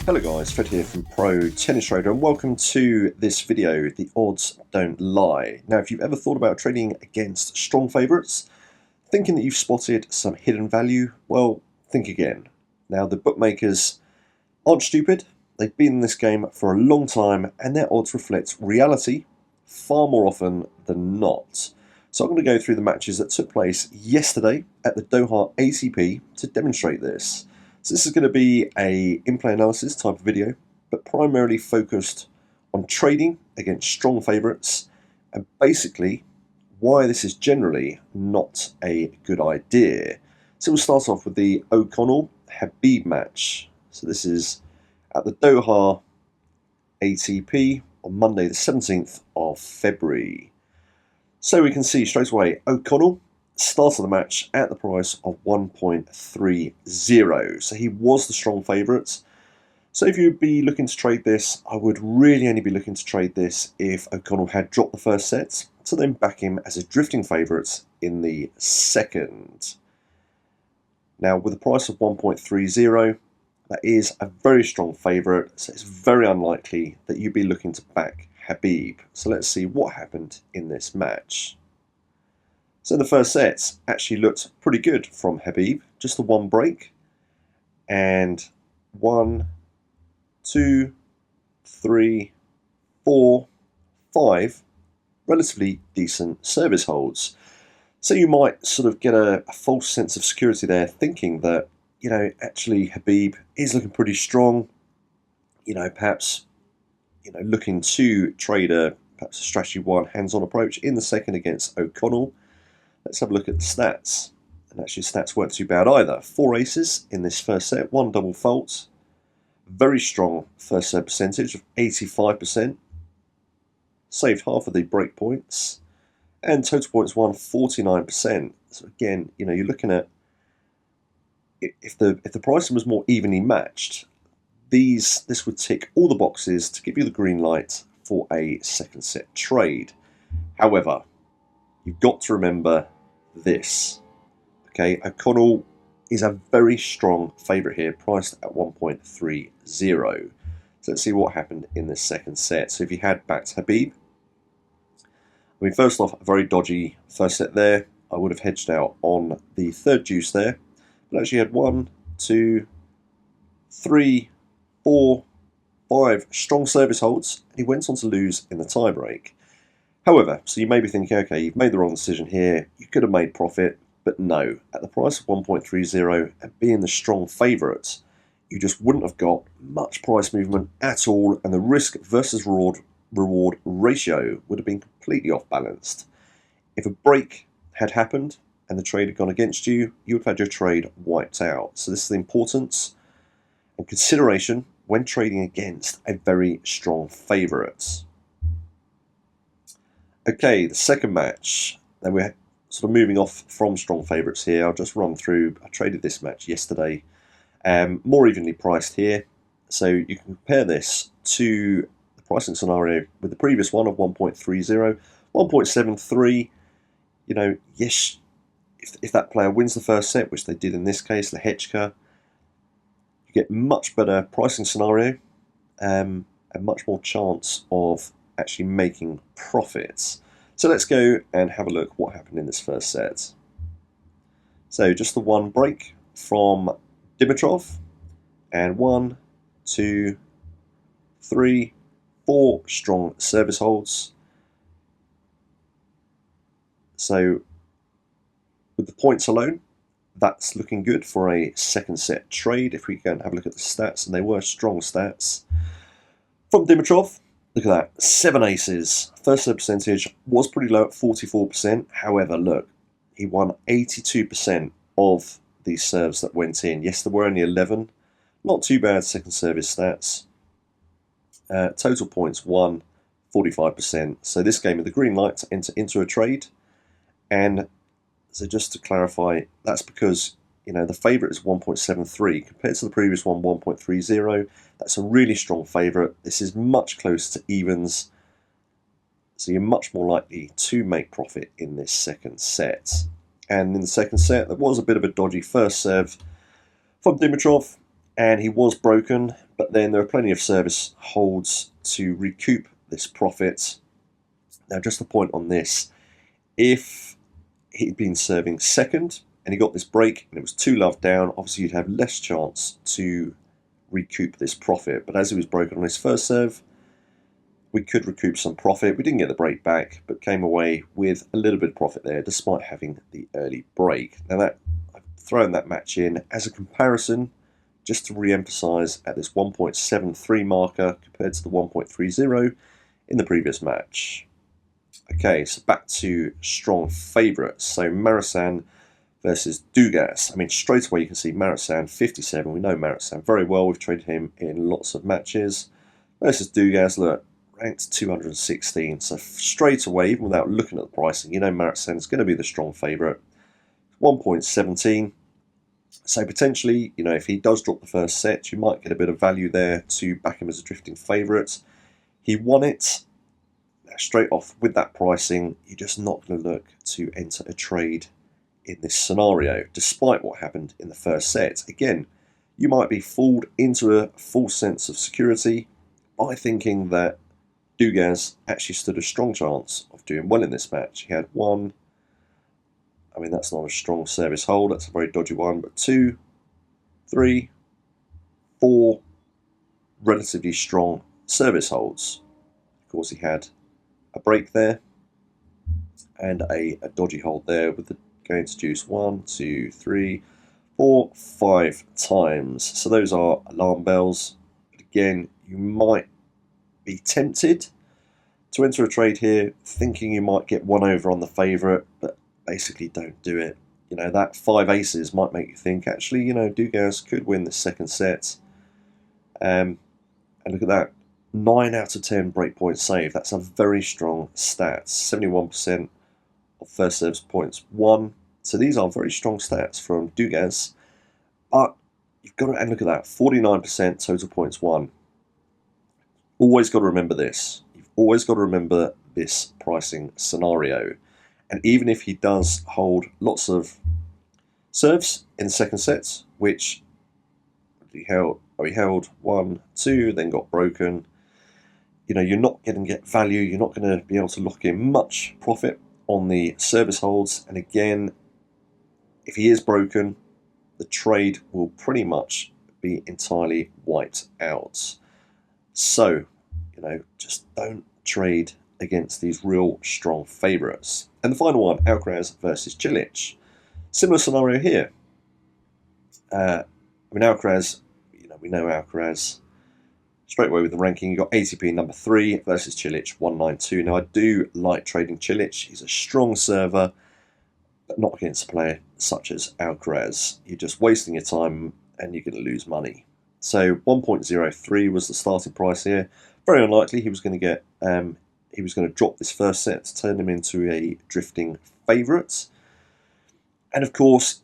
Hello guys, Fred here from Pro Tennis Trader and welcome to this video, The Odds Don't Lie. Now if you've ever thought about trading against strong favourites, thinking that you've spotted some hidden value, well, think again. Now the bookmakers aren't stupid, they've been in this game for a long time and their odds reflect reality far more often than not. So I'm going to go through the matches that took place yesterday at the Doha ATP to demonstrate this. So this is going to be a in-play analysis type of video, but primarily focused on trading against strong favourites and basically why this is generally not a good idea. So we'll start off with the O'Connell-Habib match. So this is at the Doha ATP on Monday the 17th of February. So we can see straight away O'Connell started the match at the price of 1.30. So he was the strong favourite. So if you'd be looking to trade this, I would really only be looking to trade this if O'Connell had dropped the first set, to then back him as a drifting favourite in the second. Now with the price of 1.30, that is a very strong favourite, so it's very unlikely that you'd be looking to back Habib. So let's see what happened in this match. So the first set actually looked pretty good from Habib, just the one break, and 1, 2, 3, 4, 5 relatively decent service holds. So you might sort of get a false sense of security there, thinking that, you know, actually Habib is looking pretty strong, you know, perhaps, you know, looking to trade perhaps a strategy one hands-on approach in the second against O'Connell. Let's have a look at the stats. And actually stats weren't too bad either. 4 aces in this first set, 1 double fault. Very strong first serve percentage of 85%. Saved half of the break points. And total points won 49%. So again, you know, you're looking at if the pricing was more evenly matched, this would tick all the boxes to give you the green light for a second set trade. However, you've got to remember this. Okay, O'Connell is a very strong favourite here, priced at 1.30. So let's see what happened in the second set. So if you had backed Habib, I mean, first off, a very dodgy first set there. I would have hedged out on the third deuce there, but actually had 1, 2, 3, 4, 5 strong service holds, and he went on to lose in the tiebreak. However, so you may be thinking, okay, you've made the wrong decision here, you could have made profit, but no, at the price of 1.30 and being the strong favourite, you just wouldn't have got much price movement at all, and the risk versus reward ratio would have been completely off balanced. If a break had happened and the trade had gone against you, you would have had your trade wiped out. So this is the importance and consideration when trading against a very strong favourite. Okay, the second match, then we're sort of moving off from strong favourites here. I'll just run through, I traded this match yesterday, more evenly priced here. So you can compare this to the pricing scenario with the previous one of 1.30, 1.73. You know, yes, if that player wins the first set, which they did in this case, the Hechka, you get much better pricing scenario and much more chance of actually making profits. So let's go and have a look what happened in this first set. So just the one break from Dimitrov, and 1, 2, 3, 4 strong service holds. So with the points alone, that's looking good for a second set trade. If we go and have a look at the stats, and they were strong stats from Dimitrov. Look at that, 7 aces. First serve percentage was pretty low at 44%. However, look, he won 82% of these serves that went in. Yes, there were only 11. Not too bad second service stats. Total points won 45%. So this gave me the green light to enter into a trade. And so just to clarify, that's because, you know, the favourite is 1.73 compared to the previous one, 1.30. That's a really strong favourite. This is much closer to evens, so you're much more likely to make profit in this second set. And in the second set, there was a bit of a dodgy first serve from Dimitrov, and he was broken, but then there are plenty of service holds to recoup this profit. Now, just a point on this, if he'd been serving second and he got this break and it was 2 love down, obviously you'd have less chance to recoup this profit. But as he was broken on his first serve, we could recoup some profit. We didn't get the break back, but came away with a little bit of profit there, despite having the early break. Now, I've thrown that match in as a comparison, just to re-emphasize at this 1.73 marker compared to the 1.30 in the previous match. Okay, so back to strong favourites. So Marasan versus Dugas. I mean, straight away you can see Marasan 57. We know Marasan very well. We've traded him in lots of matches. Versus Dugas, look, ranked 216. So straight away, even without looking at the pricing, you know Marasan is going to be the strong favourite. 1.17. So potentially, you know, if he does drop the first set, you might get a bit of value there to back him as a drifting favourite. He won it. Straight off with that pricing, you're just not going to look to enter a trade in this scenario, despite what happened in the first set. Again, you might be fooled into a false sense of security by thinking that Dugas actually stood a strong chance of doing well in this match. He had one, I mean, that's not a strong service hold, that's a very dodgy one, but 2, 3, 4 relatively strong service holds. Of course, he had a break there and a dodgy hold there with the going to juice 1, 2, 3, 4, 5 times. So those are alarm bells. But again, you might be tempted to enter a trade here thinking you might get one over on the favourite, but basically don't do it. You know, that 5 aces might make you think, actually, you know, Dugas could win the second set. And look at that. 9 out of 10 breakpoint save. That's a very strong stat. 71% of first serves points won. So these are very strong stats from Dugas. But you've got to, and look at that, 49% total points won. Always got to remember this. You've always got to remember this pricing scenario. And even if he does hold lots of serves in the second set, which he held 1, 2, then got broken, you know, you're not going to get value, you're not going to be able to lock in much profit on the service holds. And again, if he is broken, the trade will pretty much be entirely wiped out. So, you know, just don't trade against these real strong favourites. And the final one, Alcaraz versus Cilic. Similar scenario here. I mean, Alcaraz, you know, we know Alcaraz. Straight away with the ranking, you got ATP number 3 versus Cilic 192. Now, I do like trading Cilic. He's a strong server, but not against a player such as Alcaraz. You're just wasting your time and you're going to lose money. So 1.03 was the starting price here. Very unlikely he was going to get. He was going to drop this first set to turn him into a drifting favourite. And of course,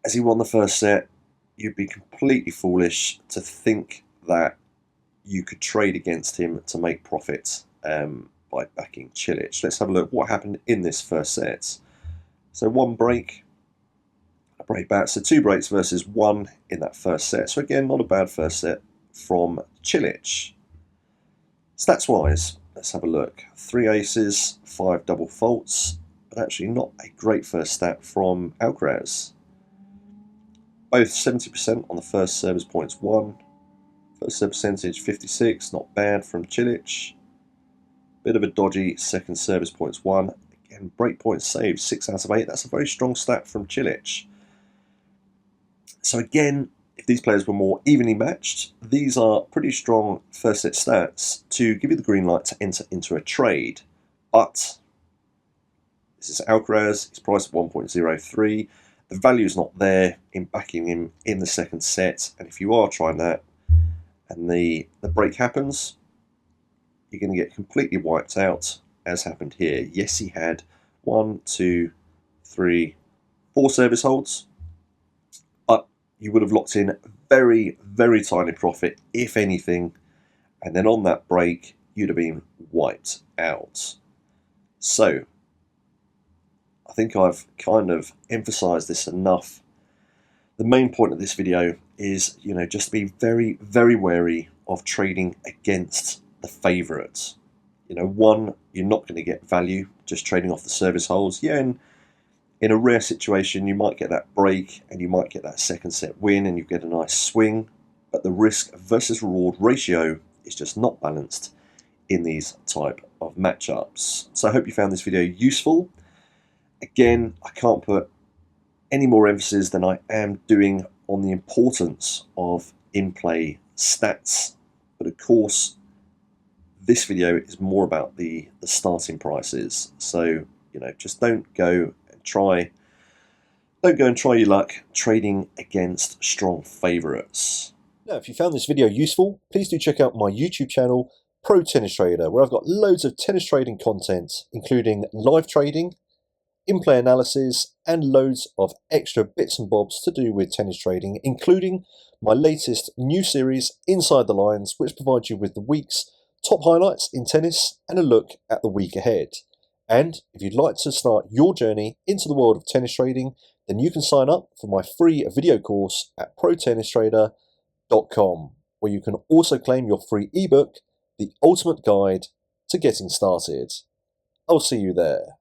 as he won the first set, you'd be completely foolish to think that you could trade against him to make profit by backing Cilic. Let's have a look what happened in this first set. So 1 break, a break back. So 2 breaks versus 1 in that first set. So again, not a bad first set from Cilic. Stats-wise, let's have a look. 3 aces, 5 double faults, but actually not a great first stat from Alcaraz. Both 70% on the first service points won. First serve percentage 56, not bad from Cilic. Bit of a dodgy second service points won. Again, break points saved 6 out of 8. That's a very strong stat from Cilic. So again, if these players were more evenly matched, these are pretty strong first set stats to give you the green light to enter into a trade. But this is Alcaraz, he's priced at 1.03. The value is not there in backing him in the second set. And if you are trying that and the break happens, you're going to get completely wiped out, as happened here. Yes, he had 1, 2, 3, 4 service holds, but you would have locked in very, very tiny profit, if anything, and then on that break, you'd have been wiped out. So, I think I've kind of emphasised this enough The main point of this video is, just to be very, very wary of trading against the favourites. One, you're not going to get value just trading off the service holes. Yeah, and in a rare situation, you might get that break and you might get that second set win and you get a nice swing, but the risk versus reward ratio is just not balanced in these type of matchups. So I hope you found this video useful. Again, I can't put any more emphasis than I am doing on the importance of in-play stats. But of course, this video is more about the starting prices. So, just don't go and try your luck trading against strong favourites. Now, if you found this video useful, please do check out my YouTube channel, Pro Tennis Trader, where I've got loads of tennis trading content, including live trading, in-play analysis, and loads of extra bits and bobs to do with tennis trading, including my latest new series, Inside the Lines, which provides you with the week's top highlights in tennis and a look at the week ahead. And if you'd like to start your journey into the world of tennis trading, then you can sign up for my free video course at protennistrader.com, where you can also claim your free ebook, The Ultimate Guide to Getting Started. I'll see you there.